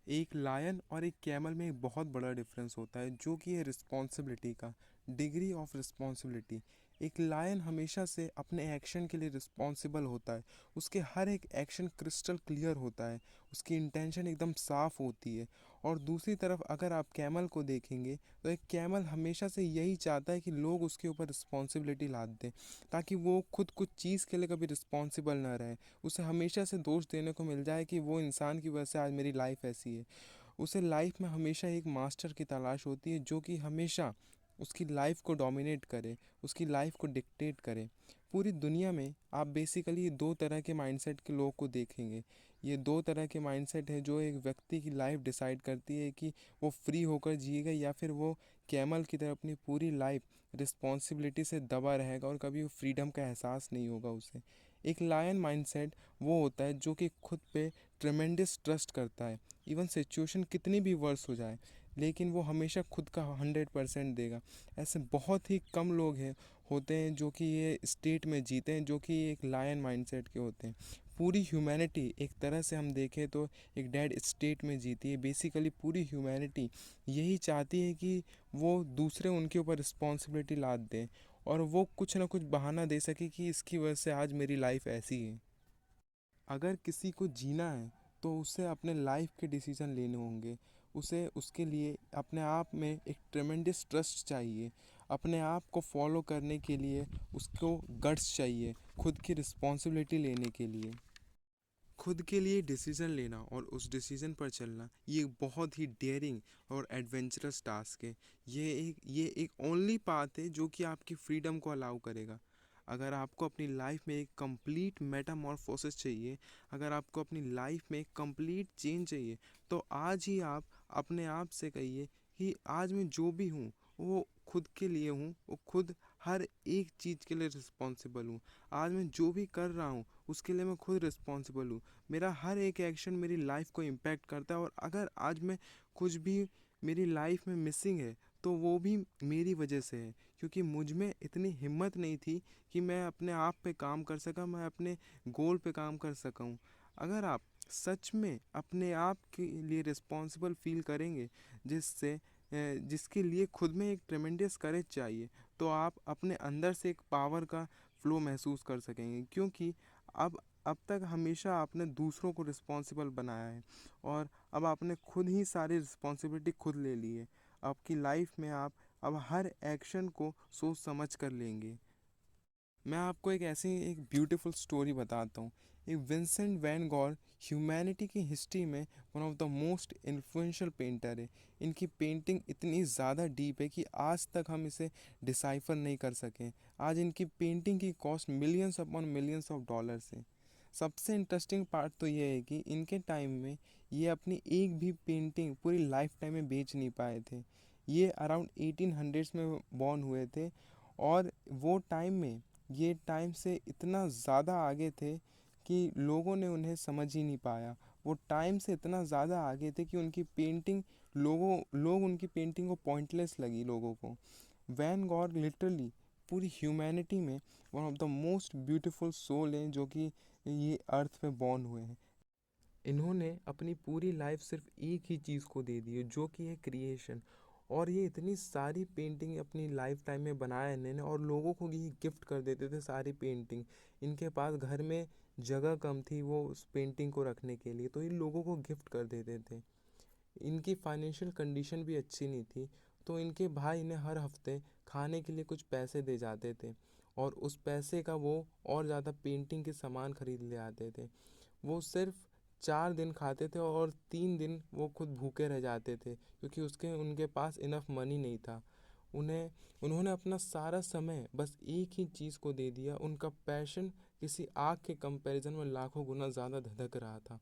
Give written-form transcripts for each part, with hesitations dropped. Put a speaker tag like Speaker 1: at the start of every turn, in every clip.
Speaker 1: एक लायन और एक कैमल में एक बहुत बड़ा डिफरेंस होता है, जो कि है रिस्पॉन्सिबिलिटी का, डिग्री ऑफ रिस्पॉन्सिबिलिटी। एक लायन हमेशा से अपने एक्शन के लिए रिस्पॉन्सिबल होता है। उसके हर एक एक्शन क्रिस्टल क्लियर होता है, उसकी इंटेंशन एकदम साफ होती है। और दूसरी तरफ अगर आप कैमल को देखेंगे, तो एक कैमल हमेशा से यही चाहता है कि लोग उसके ऊपर रिस्पॉन्सिबिलिटी लाद दें, ताकि वो खुद कुछ चीज़ के लिए कभी रिस्पॉन्सिबल ना रहे। उसे हमेशा से दोष देने को मिल जाए कि वो इंसान की वजह से आज मेरी लाइफ ऐसी है। उसे लाइफ में हमेशा एक मास्टर की तलाश होती है, जो कि हमेशा उसकी लाइफ को डोमिनेट करे, उसकी लाइफ को डिक्टेट करे। पूरी दुनिया में आप बेसिकली दो तरह के माइंडसेट के लोग को देखेंगे। ये दो तरह के माइंडसेट है जो एक व्यक्ति की लाइफ डिसाइड करती है कि वो फ्री होकर जिएगा या फिर वो कैमल की तरह अपनी पूरी लाइफ रिस्पॉन्सिबिलिटी से दबा रहेगा और कभी वो फ्रीडम का एहसास नहीं होगा उसे। एक लायन माइंडसेट वो होता है जो कि खुद पे ट्रेमेंडस ट्रस्ट करता है। इवन सिचुएशन कितनी भी वर्स हो जाए, लेकिन वो हमेशा खुद का 100% देगा। ऐसे बहुत ही कम लोग हैं होते हैं जो कि ये स्टेट में जीते हैं, जो कि एक लायन माइंडसेट के होते हैं। पूरी ह्यूमैनिटी एक तरह से हम देखें तो एक डेड स्टेट में जीती है। बेसिकली पूरी ह्यूमैनिटी यही चाहती है कि वो दूसरे उनके ऊपर रिस्पॉन्सिबिलिटी लाद दें, और वो कुछ ना कुछ बहाना दे सके कि इसकी वजह से आज मेरी लाइफ ऐसी है। अगर किसी को जीना है, तो उसे अपने लाइफ के डिसीजन लेने होंगे। उसे उसके लिए अपने आप में एक ट्रेमेंडस ट्रस्ट चाहिए। अपने आप को फॉलो करने के लिए उसको गट्स चाहिए, खुद की रिस्पॉन्सिबिलिटी लेने के लिए। खुद के लिए डिसीज़न लेना और उस डिसीज़न पर चलना, ये एक बहुत ही डेयरिंग और एडवेंचरस टास्क है। ये एक ओनली पाथ है जो कि आपकी फ्रीडम को अलाउ करेगा। अगर आपको अपनी लाइफ में एक कंप्लीट मेटामॉर्फोसिस चाहिए, अगर आपको अपनी लाइफ में एक कंप्लीट चेंज चाहिए, तो आज ही आप अपने आप से कहिए कि आज मैं जो भी हूँ वो खुद के लिए हूँ, वो खुद हर एक चीज़ के लिए रिस्पॉन्सिबल हूँ। आज मैं जो भी कर रहा हूँ उसके लिए मैं खुद रिस्पॉन्सिबल हूँ। मेरा हर एक एक्शन मेरी लाइफ को इम्पैक्ट करता है, और अगर आज मैं कुछ भी मेरी लाइफ में मिसिंग है, तो वो भी मेरी वजह से है, क्योंकि मुझ में इतनी हिम्मत नहीं थी कि मैं अपने आप पे काम कर सका, मैं अपने गोल पे काम कर सकूँ। अगर आप सच में अपने आप के लिए रिस्पॉन्सिबल फील करेंगे, जिसके लिए खुद में एक ट्रेमेंडस करेज चाहिए, तो आप अपने अंदर से एक पावर का फ्लो महसूस कर सकेंगे। क्योंकि अब अब तक हमेशा आपने दूसरों को रिस्पॉन्सिबल बनाया है, और अब आपने खुद ही सारी रिस्पॉन्सिबिलिटी खुद ले ली है। आपकी लाइफ में आप अब हर एक्शन को सोच समझ कर लेंगे। मैं आपको एक ऐसी एक ब्यूटीफुल स्टोरी बताता हूँ। एक विंसेंट वैन गॉल ह्यूमैनिटी की हिस्ट्री में one of the most influential painter है। इनकी पेंटिंग इतनी ज़्यादा डीप है कि आज तक हम इसे डिसाइफर नहीं कर सकें। आज इनकी पेंटिंग की cost millions upon millions of dollars है। सबसे इंटरेस्टिंग पार्ट तो ये है कि इनके टाइम में ये अपनी एक भी पेंटिंग पूरी लाइफ टाइम में बेच नहीं पाए थे। ये अराउंड 1800s में बॉर्न हुए थे, और वो टाइम में ये टाइम से इतना ज़्यादा आगे थे कि लोगों ने उन्हें समझ ही नहीं पाया। वो टाइम से इतना ज़्यादा आगे थे कि उनकी पेंटिंग लोग उनकी पेंटिंग को पॉइंटलेस लगी लोगों को। वैन गॉग लिटरली पूरी ह्यूमैनिटी में one of the most beautiful soul हैं जो कि ये अर्थ पे बॉर्न हुए हैं। इन्होंने अपनी पूरी लाइफ सिर्फ एक ही चीज़ को दे दी है, जो कि है क्रिएशन। और ये इतनी सारी पेंटिंग अपनी लाइफ टाइम में बनाया इन्होंने, और लोगों को ये गिफ्ट कर देते थे सारी पेंटिंग। इनके पास घर में जगह कम थी वो उस पेंटिंग को रखने के लिए, तो इन लोगों को गिफ्ट कर देते थे। इनकी फाइनेंशियल कंडीशन भी अच्छी नहीं थी, तो इनके भाई इन्हें हर हफ्ते खाने के लिए कुछ पैसे दे जाते थे, और उस पैसे का वो और ज़्यादा पेंटिंग के सामान खरीद ले आते थे। वो सिर्फ 4 दिन खाते थे और 3 दिन वो खुद भूखे रह जाते थे, क्योंकि उसके उनके पास इनफ मनी नहीं था। उन्हें उन्होंने अपना सारा समय बस एक ही चीज़ को दे दिया। उनका पैशन किसी आग के कंपैरिजन में लाखों गुना ज़्यादा धधक रहा था।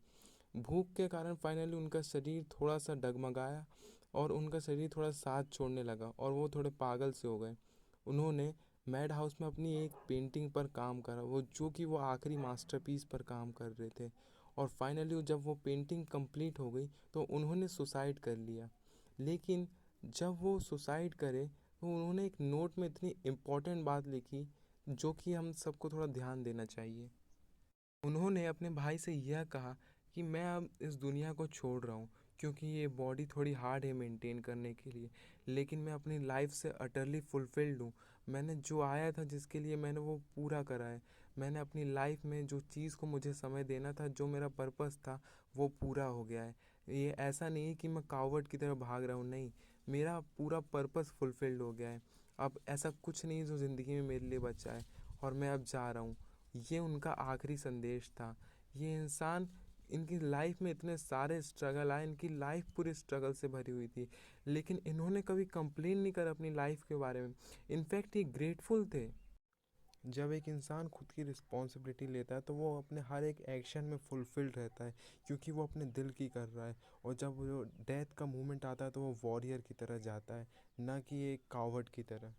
Speaker 1: भूख के कारण फाइनली उनका शरीर थोड़ा सा डगमगाया, और उनका शरीर थोड़ा साथ छोड़ने लगा, और वो थोड़े पागल से हो गए। उन्होंने मैड हाउस में अपनी एक पेंटिंग पर काम करा, वो आखिरी मास्टरपीस पर काम कर रहे थे। और फाइनली जब वो पेंटिंग कंप्लीट हो गई, तो उन्होंने सुसाइड कर लिया। लेकिन जब वो सुसाइड करे, तो उन्होंने एक नोट में इतनी इम्पोर्टेंट बात लिखी, जो कि हम सबको थोड़ा ध्यान देना चाहिए। उन्होंने अपने भाई से यह कहा कि मैं अब इस दुनिया को छोड़ रहा हूँ, क्योंकि ये बॉडी थोड़ी हार्ड है मेंटेन करने के लिए, लेकिन मैं अपनी लाइफ से अटरली फुलफिल्ड हूँ। मैंने जो आया था जिसके लिए मैंने वो पूरा करा है। मैंने अपनी लाइफ में जो चीज़ को मुझे समय देना था, जो मेरा पर्पस था, वो पूरा हो गया है। ये ऐसा नहीं है कि मैं कावर्ड की तरह भाग रहा हूँ, नहीं, मेरा पूरा पर्पस फुलफिल्ड हो गया है। अब ऐसा कुछ नहीं जो ज़िंदगी में मेरे लिए बचा है, और मैं अब जा रहा हूँ। ये उनका आखिरी संदेश था। ये इंसान, इनकी लाइफ में इतने सारे स्ट्रगल आए, इनकी लाइफ पूरी स्ट्रगल से भरी हुई थी, लेकिन इन्होंने कभी कंप्लेन नहीं करा अपनी लाइफ के बारे में। इनफैक्ट ये ग्रेटफुल थे। जब एक इंसान खुद की रिस्पॉन्सिबिलिटी लेता है तो वो अपने हर एक एक्शन में फुलफिल्ड रहता है, क्योंकि वो अपने दिल की कर रहा है। और जब वो डेथ का मोमेंट आता है तो वो वॉरियर की तरह जाता है, ना कि एक कावर्ड की तरह।